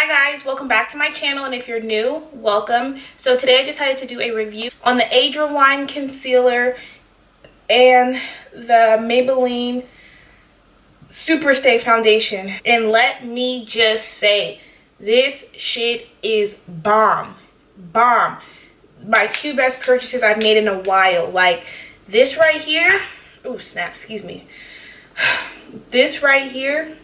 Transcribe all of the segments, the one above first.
guys, welcome back to my channel, and if you're new, welcome. So today I decided to do a review on the Age Rewind concealer and the Maybelline Superstay foundation, and let me just say, this shit is bomb. My two best purchases I've made in a while. Like this right here, oh snap, excuse me, this right here,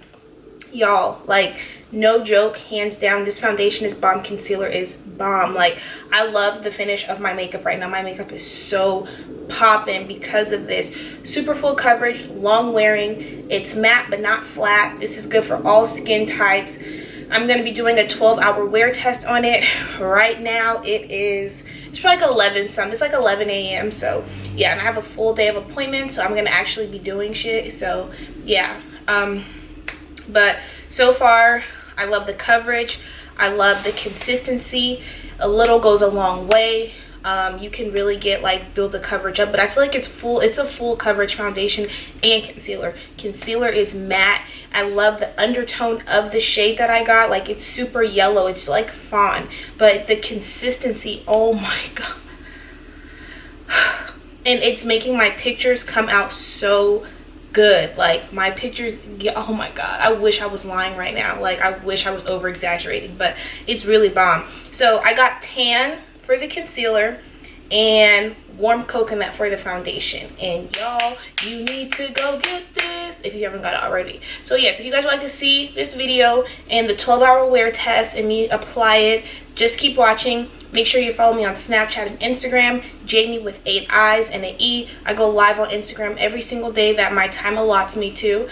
y'all, like no joke, hands down, this foundation is bomb. Concealer is bomb. Like, I love the finish of my makeup right now. My makeup is so popping because of this. Super full coverage, long wearing, it's matte but not flat. This is good for all skin types. I'm going to be doing a 12-hour wear test on it. Right now it's probably like 11 something. It's like 11 a.m. So yeah, and I have a full day of appointments, so I'm going to actually be doing shit. So yeah, but so far I love the coverage, I love the consistency. A little goes a long way. You can really get like build the coverage up, but I feel like it's a full coverage foundation and concealer. Concealer is matte. I love the undertone of the shade that I got. Like, it's super yellow, it's like fawn, but the consistency, oh my god, and it's making my pictures come out so good. Like, my pictures, oh my god, I wish I was lying right now. Like, I wish I was over exaggerating, but it's really bomb. So I got tan for the concealer and warm coconut for the foundation, and y'all, you need to go get this if you haven't got it already. So yes, if you guys would like to see this video and the 12-hour wear test and me apply it, just keep watching. Make sure you follow me on Snapchat and Instagram, Jamie with 8 eyes and an E. I go live on Instagram every single day that my time allots me to,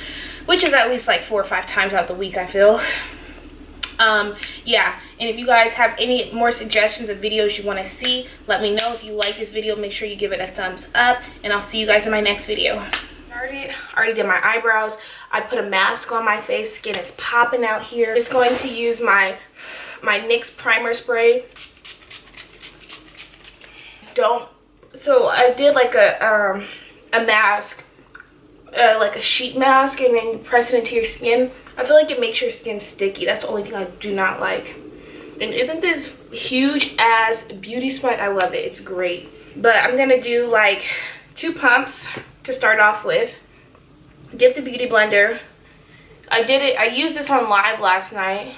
which is at least like 4 or 5 times out the week, I feel. Yeah, and if you guys have any more suggestions of videos you want to see, let me know. If you like this video, make sure you give it a thumbs up, and I'll see you guys in my next video. I already did my eyebrows. I put a mask on my face. Skin is popping out here. Just going to use my NYX primer spray. So I did like a mask, like a sheet mask, and then you press it into your skin. I feel like it makes your skin sticky. That's the only thing I do not like. And isn't this huge ass beauty spot? I love it. It's great. But I'm gonna do like 2 pumps to start off with. Dip the beauty blender. I used this on live last night,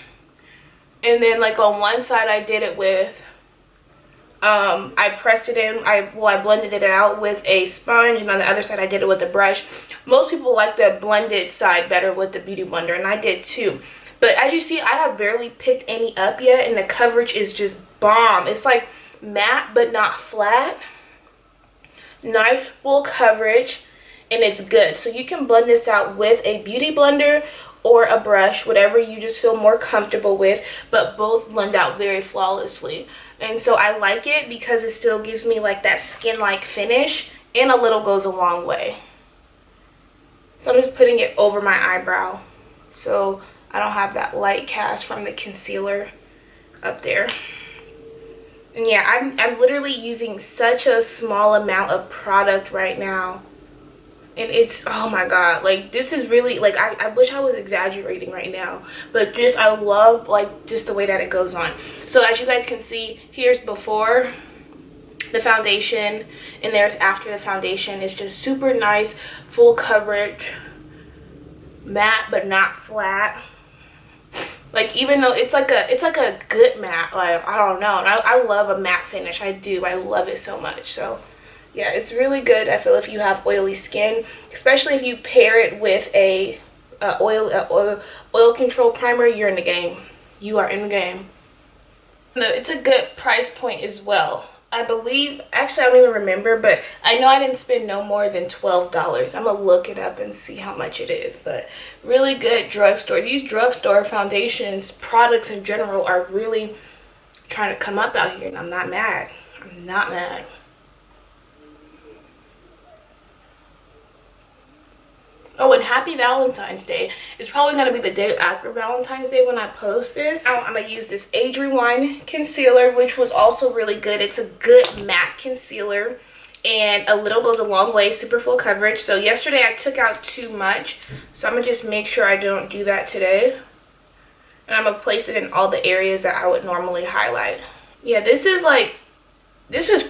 and then like on one side I did it with I pressed it in, I blended it out with a sponge, and on the other side I did it with a brush. Most people like the blended side better with the beauty blender, and I did too. But as you see, I have barely picked any up yet, and the coverage is just bomb. It's like matte but not flat. Nice full coverage, and it's good. So you can blend this out with a beauty blender or a brush, whatever you just feel more comfortable with, but both blend out very flawlessly. And so I like it because it still gives me like that skin-like finish, and a little goes a long way. So I'm just putting it over my eyebrow so I don't have that light cast from the concealer up there. And yeah, I'm literally using such a small amount of product right now, and it's, oh my god, like this is really, like, I wish I was exaggerating right now, but just I love like just the way that it goes on. So as you guys can see, here's before the foundation and there's after the foundation. It's just super nice, full coverage, matte but not flat. Like, even though it's like a good matte, like, I don't know, and I love a matte finish. I do, I love it so much. So yeah, it's really good, I feel, if you have oily skin, especially if you pair it with a oil control primer. You're in the game. You are in the game. No, it's a good price point as well. I believe, actually I don't even remember, but I know I didn't spend no more than $12. I'm gonna look it up and see how much it is. But really good drugstore. These drugstore foundations, products in general, are really trying to come up out here, and I'm not mad. I'm not mad. Oh, and happy Valentine's Day. It's probably going to be the day after Valentine's Day when I post this. I'm going to use this Age Rewind concealer, which was also really good. It's a good matte concealer, and a little goes a long way. Super full coverage. So yesterday I took out too much, so I'm going to just make sure I don't do that today. And I'm going to place it in all the areas that I would normally highlight. Yeah, this is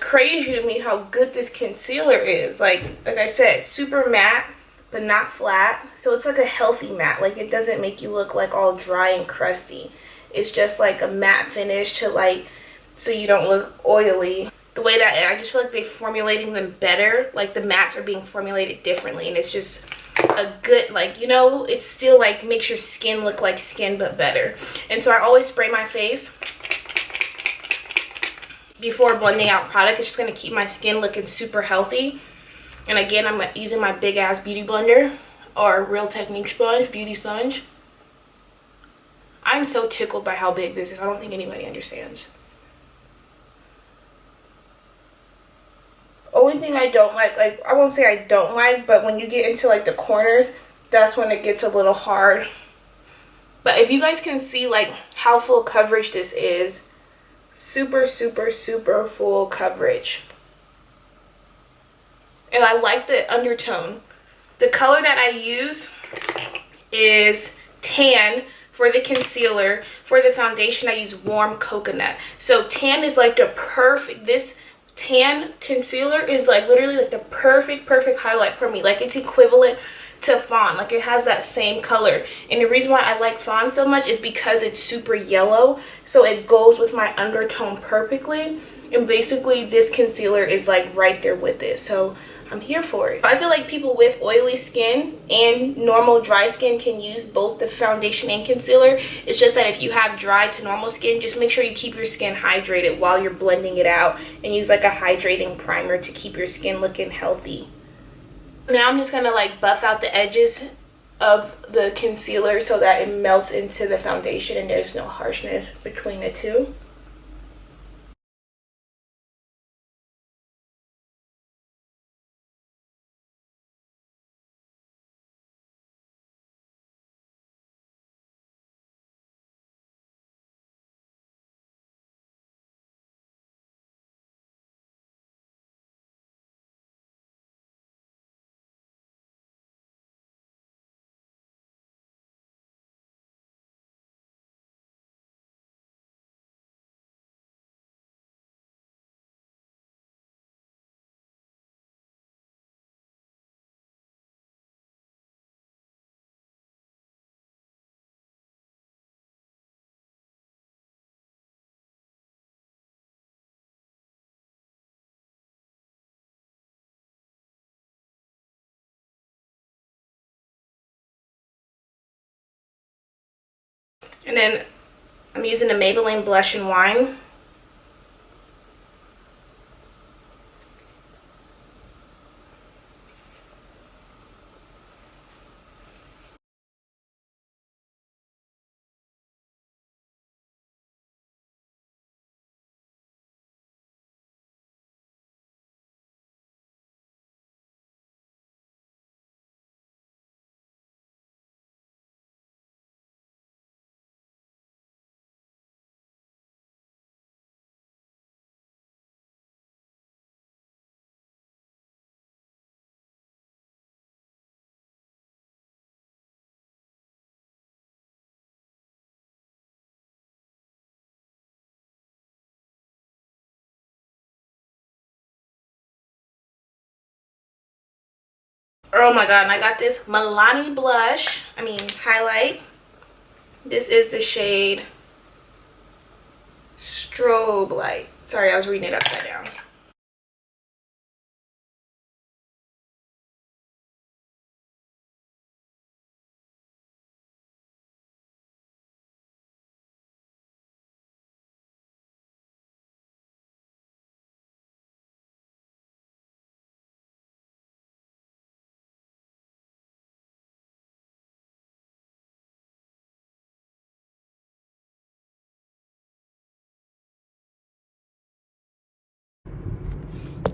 crazy to me how good this concealer is. Like I said, super matte, but not flat. So it's like a healthy matte. Like it doesn't make you look like all dry and crusty. It's just like a matte finish to like, so you don't look oily. The way that I just feel like they're formulating them better. Like the mattes are being formulated differently, and it's just a good, like, you know, it's still like makes your skin look like skin but better. And so I always spray my face before blending out product. It's just going to keep my skin looking super healthy. And again, I'm using my big ass beauty blender, or Real Technique sponge, beauty sponge. I'm so tickled by how big this is. I don't think anybody understands. Only thing I don't like I won't say I don't like, but when you get into like the corners, that's when it gets a little hard. But if you guys can see like how full coverage this is, super full coverage. And I like the undertone. The color that I use is tan for the concealer. For the foundation, I use warm coconut. So tan is like the perfect, this tan concealer is like literally like the perfect highlight for me. Like it's equivalent to fawn. Like it has that same color. And the reason why I like fawn so much is because it's super yellow, so it goes with my undertone perfectly. And basically this concealer is like right there with it, so I'm here for it. I feel like people with oily skin and normal dry skin can use both the foundation and concealer. It's just that if you have dry to normal skin, just make sure you keep your skin hydrated while you're blending it out, and use like a hydrating primer to keep your skin looking healthy. Now I'm just gonna like buff out the edges of the concealer so that it melts into the foundation and there's no harshness between the two. And then I'm using the Maybelline Blush and Wine. Oh my god, and I got this Milani blush, highlight. This is the shade Strobelight. Sorry, I was reading it upside down.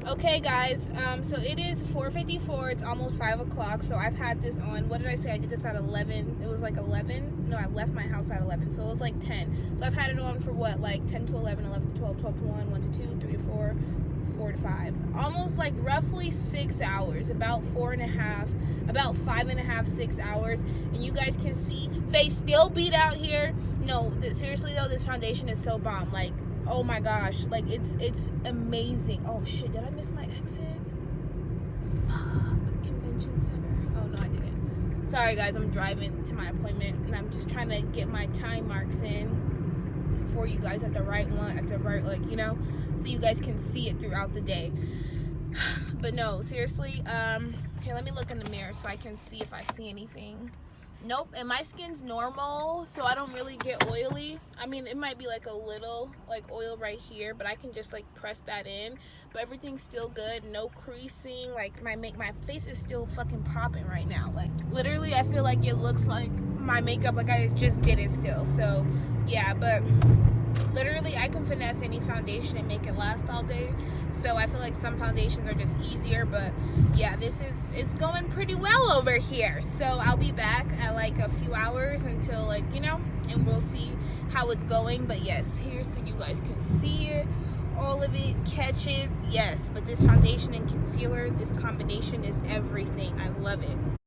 Okay guys, so it is 4:54. It's almost 5 o'clock. So I've had this on, what did I say? I did this at 11. It was like 11. No, I left my house at 11, so it was like 10. So I've had it on for what, like 10 to 11, 11 to 12, 12 to 1, 1 to 2, 3 to 4, 4 to 5, almost like roughly 6 hours, about 4.5, about 5.5, 6 hours. And you guys can see face still beat out here. No, seriously though, this foundation is so bomb. Like, oh my gosh, like it's amazing. Oh shit, did I miss my exit? Fuck, convention center. Oh no, I didn't. Sorry guys, I'm driving to my appointment and I'm just trying to get my time marks in for you guys at the right one, at the right, like, you know, so you guys can see it throughout the day. But no, seriously, here, let me look in the mirror so I can see if I see anything. Nope. And my skin's normal, so I don't really get oily. I mean, it might be like a little like oil right here, but I can just like press that in. But everything's still good, no creasing. Like my face is still fucking popping right now. Like literally, I feel like it looks like my makeup like I just did it still. So yeah, but literally I can finesse any foundation and make it last all day. So I feel like some foundations are just easier, but yeah, it's going pretty well over here. So I'll be back at like a few hours until, like, you know, and we'll see how it's going. But yes, here so you guys can see it, all of it, catch it. Yes, but this foundation and concealer, this combination is everything. I love it.